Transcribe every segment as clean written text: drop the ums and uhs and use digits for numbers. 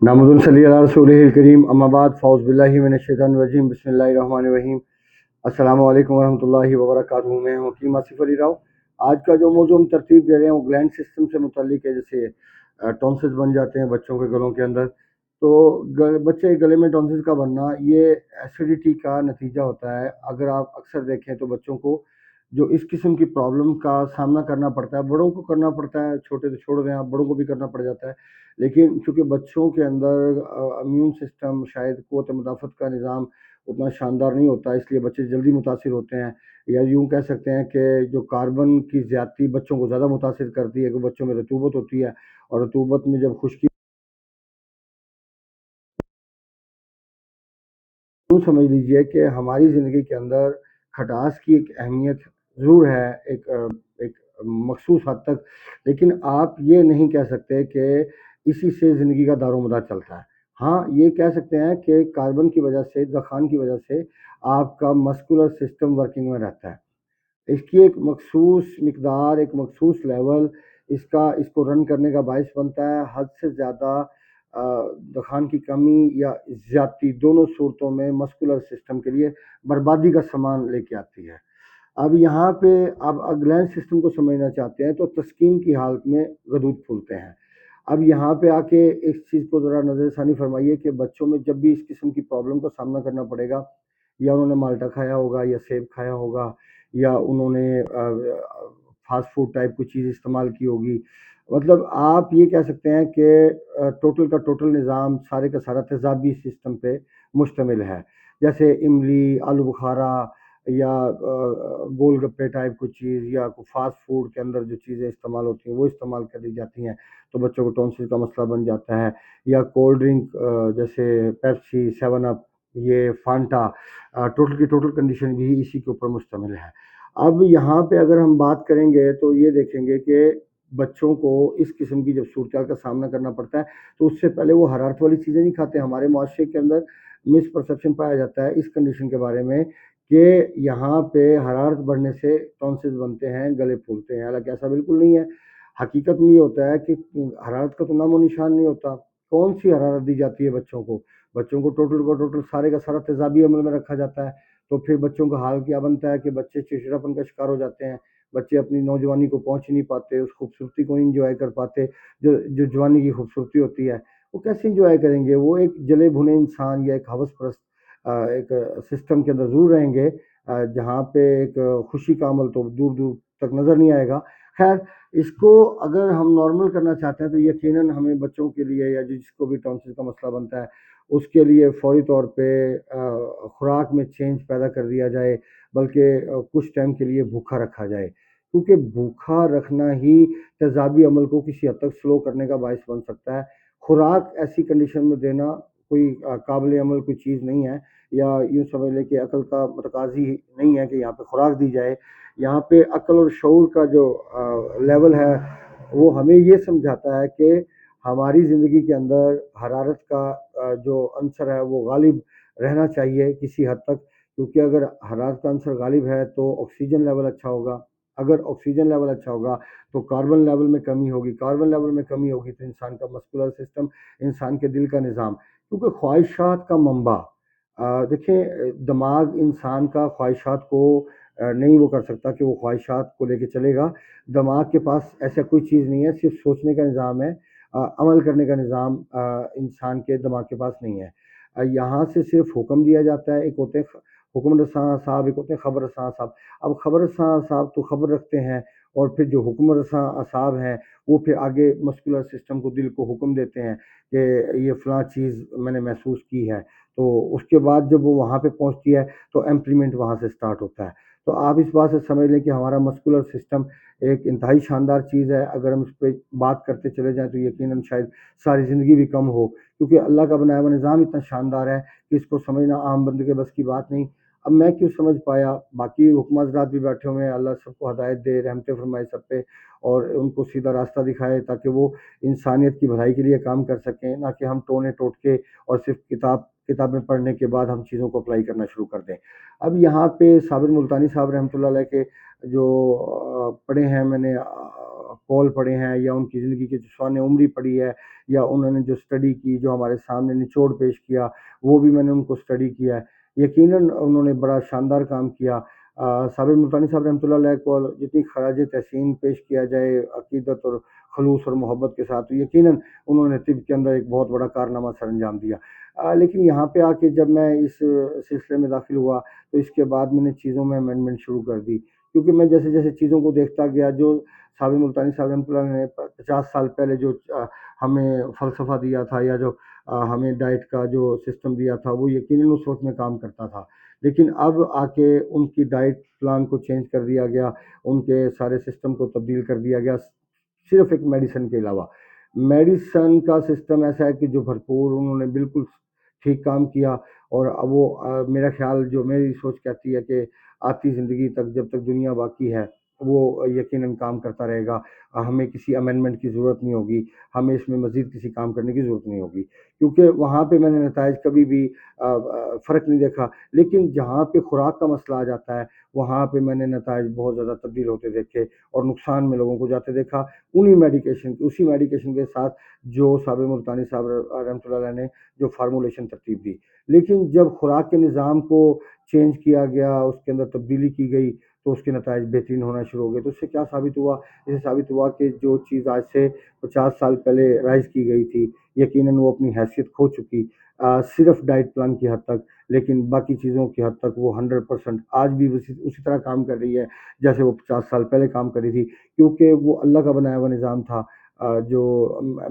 नामुदुन सल्ली अला रसूलिहिल करीम अम्मा बाद फ़ौज़ बिल्लाहि मिनश्शैतानिर रजीम बिस्मिल्लाहिर रहमानिर रहीम। अस्सलामु अलैकुम वरहमतुल्लाहि वबरकातुहू। मैं हूँ हकीम आसिफ अली राव। आज का जो मौजूद हम तरतीब दे रहे हैं वो ग्लैंड सिस्टम से मुतल्लिक है। जैसे टॉन्सिल्स बन जाते हैं बच्चों के गलों के अंदर, तो बच्चे गले में टॉन्सिल्स का बनना ये एसिडिटी का नतीजा होता है। अगर आप अक्सर देखें तो बच्चों को जो इस किस्म की प्रॉब्लम का सामना करना पड़ता है, बड़ों को करना पड़ता है, छोटे तो छोड़ दें आप, बड़ों को भी करना पड़ जाता है। लेकिन चूँकि बच्चों के अंदर इम्यून सिस्टम, शायद क़ुव्वत मुदाफ़त का निज़ाम उतना शानदार नहीं होता, इसलिए बच्चे जल्दी मुतासिर होते हैं। या यूँ कह सकते हैं कि जो कार्बन की ज़्यादती बच्चों को ज़्यादा मुतासिर करती है कि बच्चों में रतूबत होती है, और रतूबत में जब खुश्की, यूँ समझ लीजिए कि हमारी ज़िंदगी के अंदर खटास की एक अहमियत ज़रूर है, एक मखसूस हद तक। लेकिन आप ये नहीं कह सकते कि इसी से ज़िंदगी का दारोमदार चलता है। हाँ, ये कह सकते हैं कि कार्बन की वजह से, दख़ान की वजह से आपका मस्कुलर सिस्टम वर्किंग में रहता है। इसकी एक मखसूस मिकदार, एक मखसूस लेवल इसको रन करने का बायस बनता है। हद से ज़्यादा दख़ान की कमी या ज़्यादती दोनों सूरतों में मस्कुलर सिस्टम के लिए बर्बादी का सामान लेके आती है। अब यहाँ पे आप ग्लैंड सिस्टम को समझना चाहते हैं तो तस्कीन की हालत में गदूद फूलते हैं। अब यहाँ पे आके इस चीज़ को ज़रा नज़रसानी फरमाइए कि बच्चों में जब भी इस किस्म की प्रॉब्लम का सामना करना पड़ेगा, या उन्होंने माल्टा खाया होगा, या सेब खाया होगा, या उन्होंने फास्ट फूड टाइप कोई चीज़ इस्तेमाल की होगी, मतलब आप ये कह सकते हैं कि टोटल का टोटल निज़ाम सारे का सारा तेज़ाबी सिस्टम पे मुश्तमिल है। जैसे इमली, आलू बुखारा, या गोलगप्पे टाइप कुछ चीज़, या कोई फास्ट फूड के अंदर जो चीज़ें इस्तेमाल होती हैं वो इस्तेमाल कर दी जाती हैं, तो बच्चों को टॉन्सिल का मसला बन जाता है। या कोल्ड ड्रिंक जैसे पेप्सी, सेवन अप, ये फांटा, टोटल की टोटल कंडीशन भी इसी के ऊपर मुश्तमिल है। अब यहाँ पे अगर हम बात करेंगे तो ये देखेंगे कि बच्चों को इस किस्म की जब सूरत का सामना करना पड़ता है, तो उससे पहले वो हरारत वाली चीज़ें नहीं खाते। हमारे मुआशरे के अंदर मिसपरसेप्शन पाया जाता है इस कंडीशन के बारे में कि यहाँ पे हरारत बढ़ने से टॉन्सिल्स बनते हैं, गले फूलते हैं। हालाँकि ऐसा बिल्कुल नहीं है। हकीकत में ये होता है कि हरारत का तो नामो निशान नहीं होता। कौन-सी हरारत दी जाती है बच्चों को? बच्चों को टोटल का टोटल सारे का सारा तेज़ाबी अमल में रखा जाता है। तो फिर बच्चों का हाल क्या बनता है कि बच्चे चिड़चिड़ापन का शिकार हो जाते हैं। बच्चे अपनी नौजवानी को पहुँच ही नहीं पाते, उस खूबसूरती को नहीं एन्जॉय कर पाते, जो जो जवानी की खूबसूरती होती है। वो कैसे एन्जॉय करेंगे? वो एक जले भुने इंसान या एक हवस परस्त एक सिस्टम के अंदर ज़रूर रहेंगे, जहाँ पे एक खुशी का अमल तो दूर-दूर तक नज़र नहीं आएगा। ख़ैर, इसको अगर हम नॉर्मल करना चाहते हैं तो यकीनन हमें बच्चों के लिए, या जिसको भी टॉन्सिल का मसला बनता है, उसके लिए फ़ौरी तौर पे खुराक में चेंज पैदा कर दिया जाए, बल्कि कुछ टाइम के लिए भूखा रखा जाए। क्योंकि भूखा रखना ही तेज़ाबी अमल को किसी हद तक स्लो करने का बायस बन सकता है। खुराक ऐसी कंडीशन में देना कोई काबिल अमल कोई चीज़ नहीं है, या यूँ समझ लें कि अक़ल का मतकाज़ी नहीं है कि यहाँ पे खुराक दी जाए। यहाँ पे अक़ल और शऊर का जो लेवल है, वो हमें ये समझाता है कि हमारी ज़िंदगी के अंदर हरारत का जो अंसर है वो गालिब रहना चाहिए किसी हद तक, क्योंकि अगर हरारत का अंसर गालिब है तो ऑक्सीजन लेवल अच्छा होगा। अगर ऑक्सीजन लेवल अच्छा होगा तो कार्बन लेवल में कमी होगी, कार्बन लेवल में कमी होगी तो इंसान का मस्कुलर सिस्टम, इंसान के दिल का निज़ाम, क्योंकि ख्वाहिशात का मंबा देखिए, दिमाग इंसान का ख्वाहिशात को नहीं वो कर सकता कि वो ख्वाहिशात को लेके चलेगा। दिमाग के पास ऐसा कोई चीज़ नहीं है, सिर्फ़ सोचने का निज़ाम है, अमल करने का निज़ाम इंसान के दिमाग के पास नहीं है। यहाँ से सिर्फ़ हुक्म दिया जाता है, एक होते हैं हुक्म रसां साहब, एक होते हैं खबर रसां साहब। अब खबर रसां साहब तो खबर रखते हैं, और फिर जो हुक्म रसां साहब हैं, वो फिर आगे मस्कुलर सिस्टम को, दिल को हुक्म देते हैं कि ये फ़लाँ चीज़ मैंने महसूस की है। तो उसके बाद जब वो वहाँ पे पहुँचती है तो इम्प्लीमेंट वहाँ से स्टार्ट होता है। तो आप इस बात से समझ लें कि हमारा मस्कुलर सिस्टम एक इंतहाई शानदार चीज़ है। अगर हम इस पे बात करते चले जाएँ तो यकीनन शायद सारी ज़िंदगी भी कम हो, क्योंकि अल्लाह का बनाया हुआ निज़ाम इतना शानदार है कि इसको समझना आम बंदे के बस की बात नहीं। अब मैं क्यों समझ पाया, बाकी हुक्म हज़रात भी बैठे हुए हैं, अल्लाह सबको हिदायत दे, रहमतें फरमाए सब पे, और उनको सीधा रास्ता दिखाए ताकि वो इंसानियत की भलाई के लिए काम कर सकें, ना कि हम टोने टोटके और सिर्फ़ किताबें पढ़ने के बाद हम चीज़ों को अप्लाई करना शुरू कर दें। अब यहाँ पे साबिर मुल्तानी साहब रहमतुल्लाह अलैह के जो पढ़े हैं मैंने قول پڑھے ہیں یا ان کی زندگی کے جو سوانح عمری پڑھی ہے یا انہوں نے جو اسٹڈی کی، جو ہمارے سامنے نچوڑ پیش کیا، وہ بھی میں نے ان کو اسٹڈی کیا ہے۔ یقیناً انہوں نے بڑا شاندار کام کیا۔ صابر ملتانی صاحب رحمۃ اللہ علیہ کو جتنی خراج تحسین پیش کیا جائے عقیدت اور خلوص اور محبت کے ساتھ، تو یقیناً انہوں نے طب کے اندر ایک بہت بڑا کارنامہ سر انجام دیا۔ لیکن یہاں پہ آ کے جب میں اس سلسلے میں داخل ہوا تو اس کے بعد میں نے چیزوں میں امینڈمنٹ شروع کر دی، کیونکہ میں جیسے جیسے چیزوں کو دیکھتا گیا، جو صابر ملتانی صاحب رحمۃ اللہ نے 50 سال پہلے جو ہمیں فلسفہ دیا تھا یا جو ہمیں ڈائٹ کا جو سسٹم دیا تھا، وہ یقیناً اس وقت میں کام کرتا تھا، لیکن اب آ کے ان کی ڈائٹ پلان کو چینج کر دیا گیا، ان کے سارے سسٹم کو تبدیل کر دیا گیا، صرف ایک میڈیسن کے علاوہ۔ میڈیسن کا سسٹم ایسا ہے کہ جو بھرپور انہوں نے بالکل ٹھیک کام کیا، اور اب وہ میرا خیال، جو میری سوچ کہتی ہے کہ آتی زندگی تک جب تک دنیا باقی ہے وہ یقیناً کام کرتا رہے گا۔ ہمیں کسی امینڈمنٹ کی ضرورت نہیں ہوگی، ہمیں اس میں مزید کسی کام کرنے کی ضرورت نہیں ہوگی، کیونکہ وہاں پہ میں نے نتائج کبھی بھی فرق نہیں دیکھا، لیکن جہاں پہ خوراک کا مسئلہ آ جاتا ہے وہاں پہ میں نے نتائج بہت زیادہ تبدیل ہوتے دیکھے اور نقصان میں لوگوں کو جاتے دیکھا، اسی میڈیکیشن کے ساتھ جو صابر ملتانی صاحب رحمۃ اللہ علیہ نے جو فارمولیشن ترتیب دی۔ لیکن جب خوراک کے نظام کو چینج کیا گیا، اس کے اندر تبدیلی کی گئی، تو اس کے نتائج بہترین ہونا شروع ہو گئے۔ تو اس سے کیا ثابت ہوا؟ اسے ثابت ہوا کہ جو چیز آج سے 50 سال پہلے رائز کی گئی تھی، یقیناً وہ اپنی حیثیت کھو چکی، صرف ڈائٹ پلان کی حد تک، لیکن باقی چیزوں کی حد تک وہ 100% آج بھی اسی طرح کام کر رہی ہے جیسے وہ 50 سال پہلے کام کر رہی تھی، کیونکہ وہ اللہ کا بنایا ہوا نظام تھا۔ جو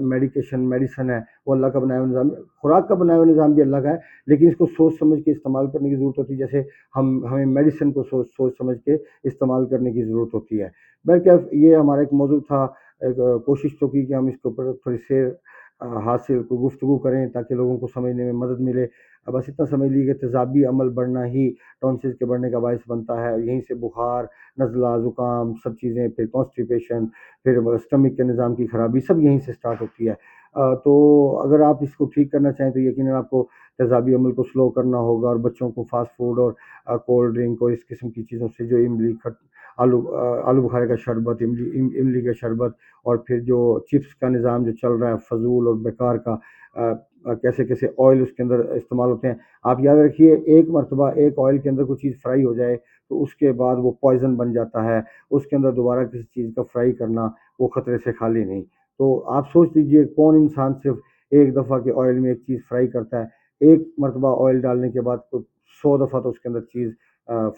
میڈیسن ہے وہ اللہ کا بنایا ہوا نظام، خوراک کا بنایا ہوا نظام بھی اللہ کا ہے، لیکن اس کو سوچ سمجھ کے استعمال کرنے کی ضرورت ہوتی ہے، جیسے ہمیں میڈیسن کو سوچ سمجھ کے استعمال کرنے کی ضرورت ہوتی ہے۔ بہرکیف یہ ہمارا ایک موضوع تھا، ایک کوشش تو کی کہ ہم اس کے اوپر تھوڑی سیر حاصل کو گفتگو کریں تاکہ لوگوں کو سمجھنے میں مدد ملے۔ بس اتنا سمجھ لیجیے کہ تیزابی عمل بڑھنا ہی ٹونسلز کے بڑھنے کا باعث بنتا ہے، یہیں سے بخار، نزلہ، زکام، سب چیزیں، پھر کانسٹیپیشن، پھر اسٹمک کے نظام کی خرابی، سب یہیں سے سٹارٹ ہوتی ہے۔ تو اگر آپ اس کو ٹھیک کرنا چاہیں تو یقیناً آپ کو تیزابی عمل کو سلو کرنا ہوگا، اور بچوں کو فاسٹ فوڈ اور کولڈ ڈرنک اور اس قسم کی چیزوں سے، جو املی، آلو بخارے کا شربت، املی کا شربت، اور پھر جو چپس کا نظام جو چل رہا ہے فضول اور بیکار کا، کیسے کیسے آئل اس کے اندر استعمال ہوتے ہیں۔ آپ یاد رکھیے، ایک مرتبہ ایک آئل کے اندر کوئی چیز فرائی ہو جائے تو اس کے بعد وہ پوائزن بن جاتا ہے، اس کے اندر دوبارہ کسی چیز کا فرائی کرنا وہ خطرے سے خالی نہیں۔ تو آپ سوچ لیجئے، کون انسان صرف ایک دفعہ کے آئل میں ایک چیز فرائی کرتا ہے؟ ایک مرتبہ آئل ڈالنے کے بعد 100 دفعہ تو اس کے اندر چیز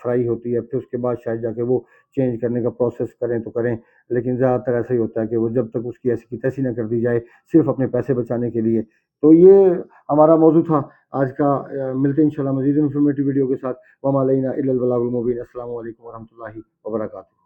فرائی ہوتی ہے، پھر اس کے بعد شاید جا کے وہ چینج کرنے کا پروسیس کریں تو کریں، لیکن زیادہ تر ایسا ہی ہوتا ہے کہ وہ جب تک اس کی ایسی کی تیسی نہ کر دی جائے، صرف اپنے پیسے بچانے کے لیے۔ تو یہ ہمارا موضوع تھا آج کا۔ ملتے ہیں انشاءاللہ مزید انفارمیٹیو ویڈیو کے ساتھ۔ وما علینا الا البلاغ المبین۔ السلام علیکم ورحمۃ اللہ وبرکاتہ۔